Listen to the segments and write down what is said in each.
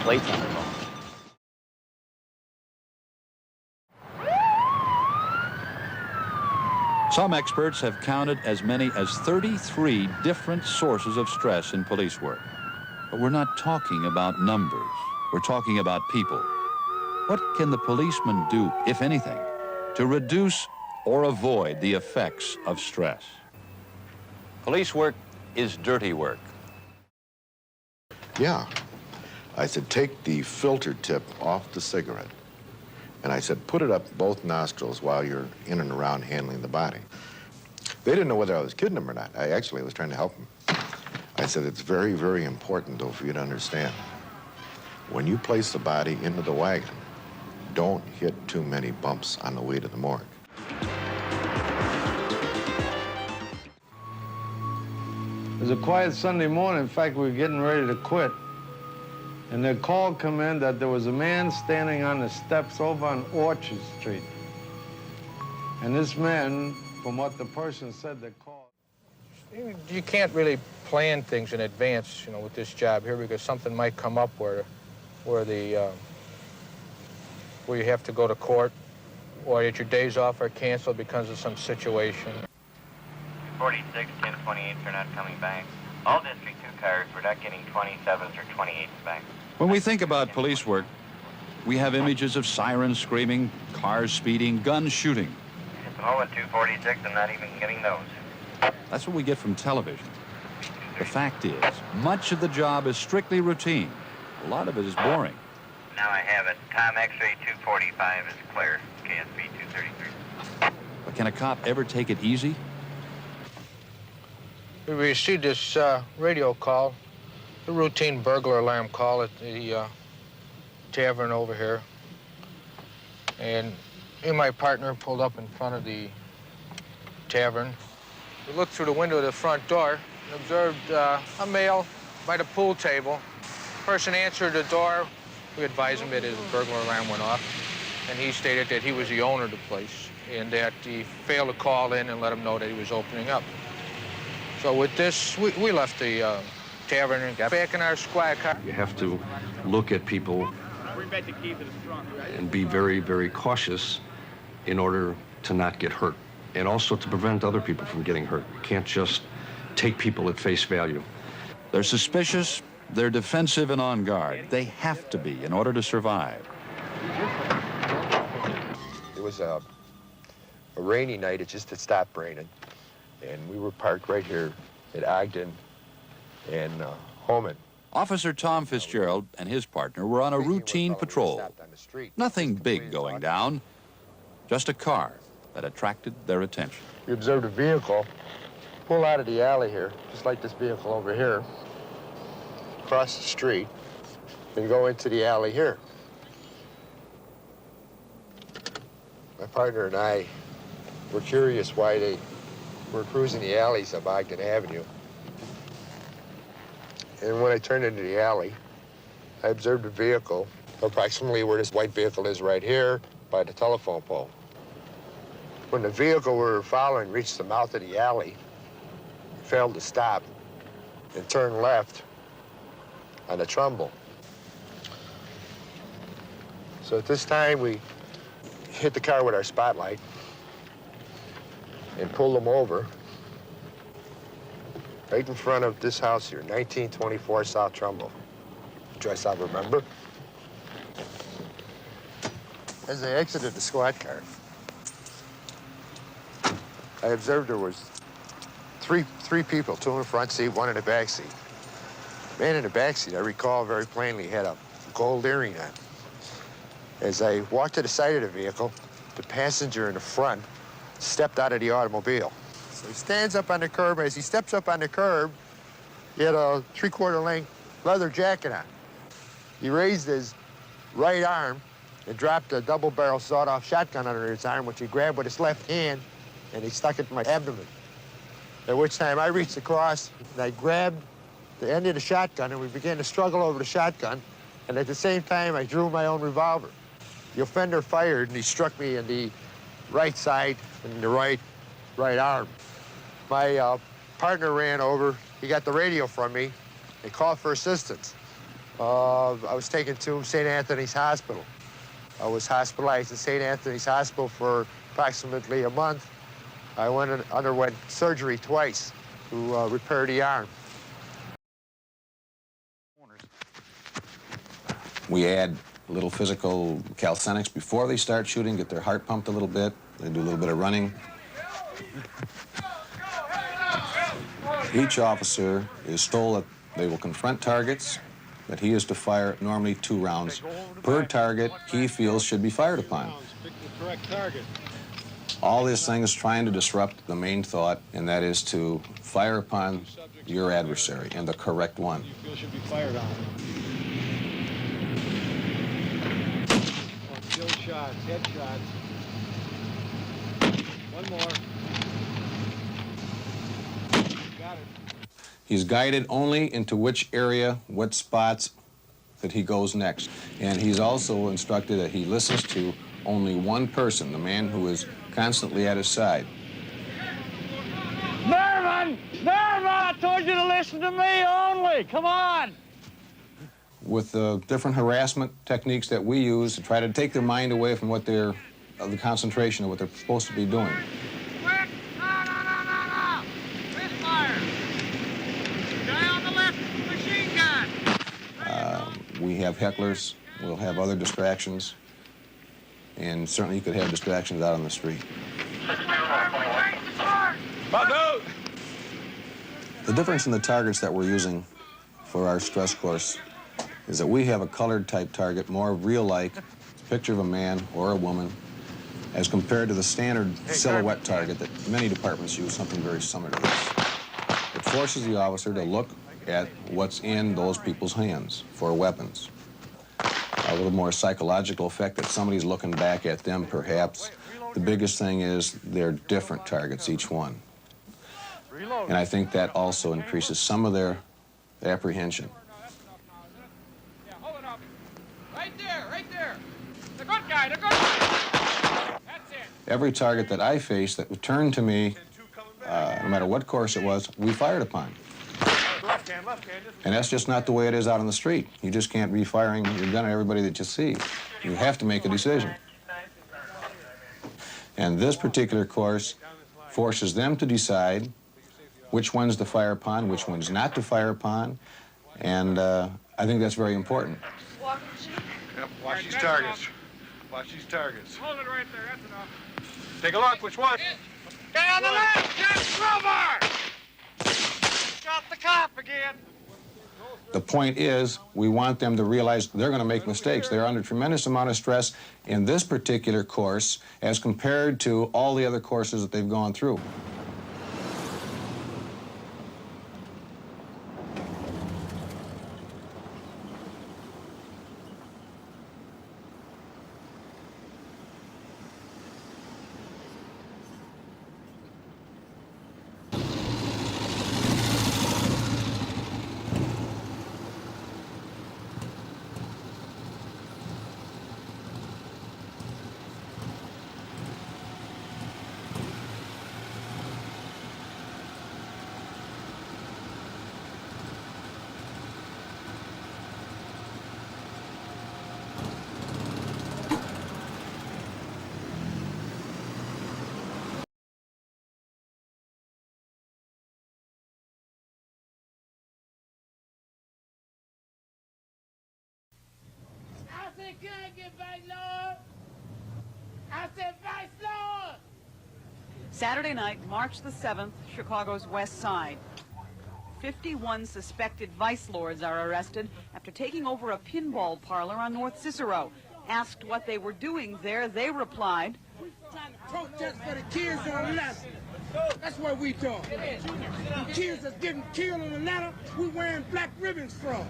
plates on their bones. Some experts have counted as many as 33 different sources of stress in police work. But we're not talking about numbers. We're talking about people. What can the policeman do, if anything, to reduce or avoid the effects of stress? Police work is dirty work. Yeah. I said, take the filter tip off the cigarette. And I said, put it up both nostrils while you're in and around handling the body. They didn't know whether I was kidding them or not. I actually was trying to help them. I said, it's very, very important, though, for you to understand. When you place the body into the wagon, don't hit too many bumps on the way to the morgue. It was a quiet Sunday morning. In fact, we were getting ready to quit. And the call come in that there was a man standing on the steps over on Orchard Street. And this man, from what the person said, they called. You can't really plan things in advance, you know, with this job here, because something might come up where you have to go to court, or that your days off are canceled because of some situation. 46, 1028s are not coming back. All District 2 cars, we're not getting 27s or 28s back. When we think about police work, we have images of sirens screaming, cars speeding, guns shooting. At the moment, 246, I'm not even getting those. That's what we get from television. The fact is, much of the job is strictly routine. A lot of it is boring. Now I have it. Tom X-ray 245 is clear. KSB 233. But can a cop ever take it easy? We received this radio call, a routine burglar alarm call at the tavern over here. And me and my partner pulled up in front of the tavern. We looked through the window of the front door and observed a male by the pool table. Person answered the door. We advised him that his burglar alarm went off, and he stated that he was the owner of the place and that he failed to call in and let him know that he was opening up. So with this, we left the tavern and got back in our squad car. You have to look at people and be very, very cautious in order to not get hurt, and also to prevent other people from getting hurt. You can't just take people at face value. They're suspicious, they're defensive and on guard. They have to be in order to survive. It was a rainy night. It just had stopped raining. And we were parked right here at Ogden and Homan. Officer Tom Fitzgerald and his partner were on a routine patrol. Nothing big going down, just a car that attracted their attention. We observed a vehicle pull out of the alley here, just like this vehicle over here, cross the street, and go into the alley here. My partner and I were curious why they were cruising the alleys of Ogden Avenue. And when I turned into the alley, I observed a vehicle approximately where this white vehicle is right here by the telephone pole. When the vehicle we were following reached the mouth of the alley, it failed to stop and turn left on the Trumbull. So at this time, we hit the car with our spotlight and pulled them over right in front of this house here, 1924 South Trumbull. Address I remember. As they exited the squad car, I observed there was three people, two in the front seat, one in the back seat. The man in the back seat, I recall very plainly, had a gold earring on. As I walked to the side of the vehicle, the passenger in the front stepped out of the automobile. So he stands up on the curb. As he steps up on the curb, he had a 3/4 length leather jacket on. He raised his right arm and dropped a double-barrel sawed-off shotgun under his arm, which he grabbed with his left hand, and he stuck it in my abdomen. At which time I reached across, and I grabbed the end of the shotgun, and we began to struggle over the shotgun, and at the same time, I drew my own revolver. The offender fired, and he struck me in the right side and the right arm. My partner ran over. He got the radio from me and called for assistance. I was taken to St. Anthony's Hospital. I was hospitalized at St. Anthony's Hospital for approximately a month. I underwent surgery twice to repair the arm. We add a little physical calisthenics before they start shooting, get their heart pumped a little bit. They do a little bit of running. Each officer is told that they will confront targets, that he is to fire normally 2 rounds per target he feels should be fired upon. All this thing is trying to disrupt the main thought, and that is to fire upon your adversary, and the correct one. Should be fired on. Kill shots, headshots. One more. Got it. He's guided only into which area, what spots that he goes next. And he's also instructed that he listens to only one person, the man who is constantly at his side. Mervyn! Mervyn! I told you to listen to me only! Come on! With the different harassment techniques that we use to try to take their mind away from what they're, the concentration of what they're supposed to be doing. Quick! No! This fire! Guy on the left, machine gun! We have hecklers, we'll have other distractions, and certainly you could have distractions out on the street. The difference in the targets that we're using for our stress course is that we have a colored type target, more real-like, picture of a man or a woman, as compared to the standard silhouette target that many departments use, something very similar to this. It forces the officer to look at what's in those people's hands for weapons. A little more psychological effect that somebody's looking back at them, perhaps. The biggest thing is they're different targets, each one. And I think that also increases some of their apprehension. Right there. The good guy, the good guy. That's it. Every target that I faced that returned to me, no matter what course it was, we fired upon. And that's just not the way it is out on the street. You just can't be firing your gun at everybody that you see. You have to make a decision. And this particular course forces them to decide which ones to fire upon, which ones not to fire upon, and I think that's very important. Yep, watch these targets. Watch these targets. Hold it right there, that's enough. Take a look, which one? Guy on the left, Jack Grover! Got the cop again. The point is, we want them to realize they're going to make mistakes. They're under a tremendous amount of stress in this particular course as compared to all the other courses that they've gone through. Can I get back, Lord? I said, Vice Lord! Saturday night, March the 7th, Chicago's West Side. 51 suspected vice lords are arrested after taking over a pinball parlor on North Cicero. Asked what they were doing there, they replied, We're trying to protest for the kids on the ladder. That's what we doing. The kids that's getting killed on the ladder, we wearing black ribbons from.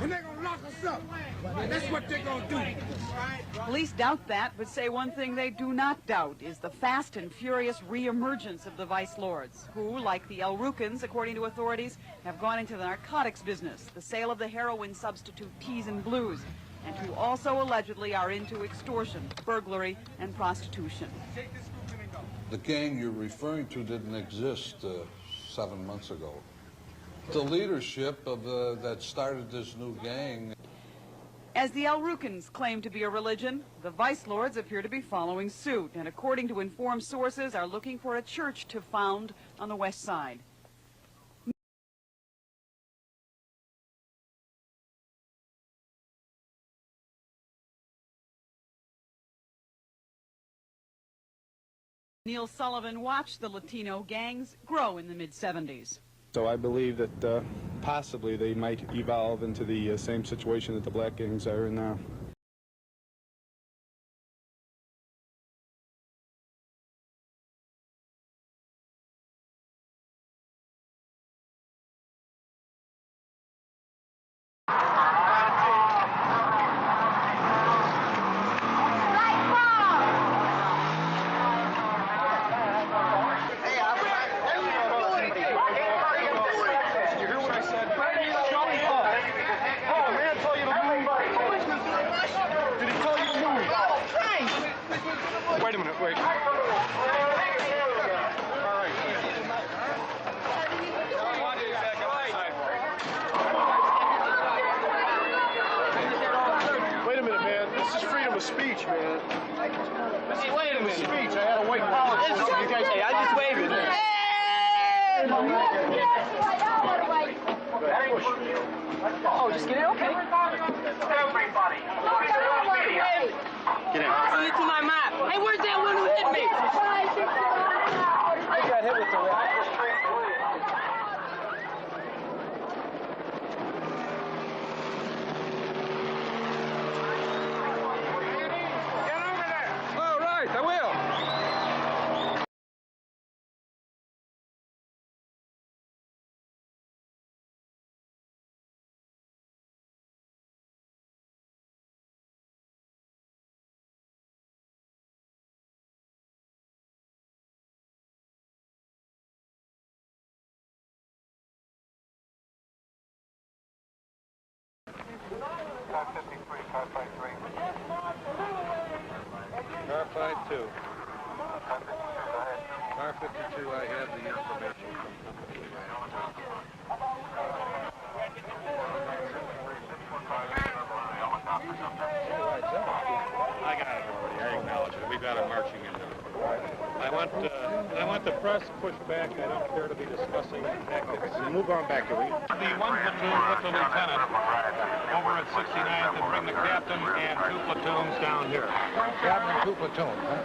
And they're going to lock us up. And that's what they're going to do. Police doubt that, but say one thing they do not doubt is the fast and furious reemergence of the vice lords, who, like the El Rukins, according to authorities, have gone into the narcotics business, the sale of the heroin substitute teas and blues, and who also allegedly are into extortion, burglary, and prostitution. The gang you're referring to didn't exist 7 months ago. The leadership of that started this new gang As the Elrukans claim to be a religion, the vice lords appear to be following suit, and according to informed sources, are looking for a church to found on the west side. Neil Sullivan watched the Latino gangs grow in the mid-70s. So I believe that possibly they might evolve into the same situation that the black gangs are in now. Wait a minute, wait. Wait a minute, man. This is freedom of speech, man. This is freedom of speech. I had to wait college for you guys. Hey, I just waved it. Oh, just get it? Okay. Everybody. Get in. See you to my map. Hey, where's that one who hit me? I got hit with the rock. Get over there. All right, I will. Car 53, car 53. Car 52. Car 52, I have the information I got it already. I acknowledge it. We got it marching in now. I want the press pushed back. I don't care to be discussing tactics. Move on back, do we? The one platoon put the lieutenant over at 69th and bring the captain and 2 platoons down here. Captain and 2 platoons, huh?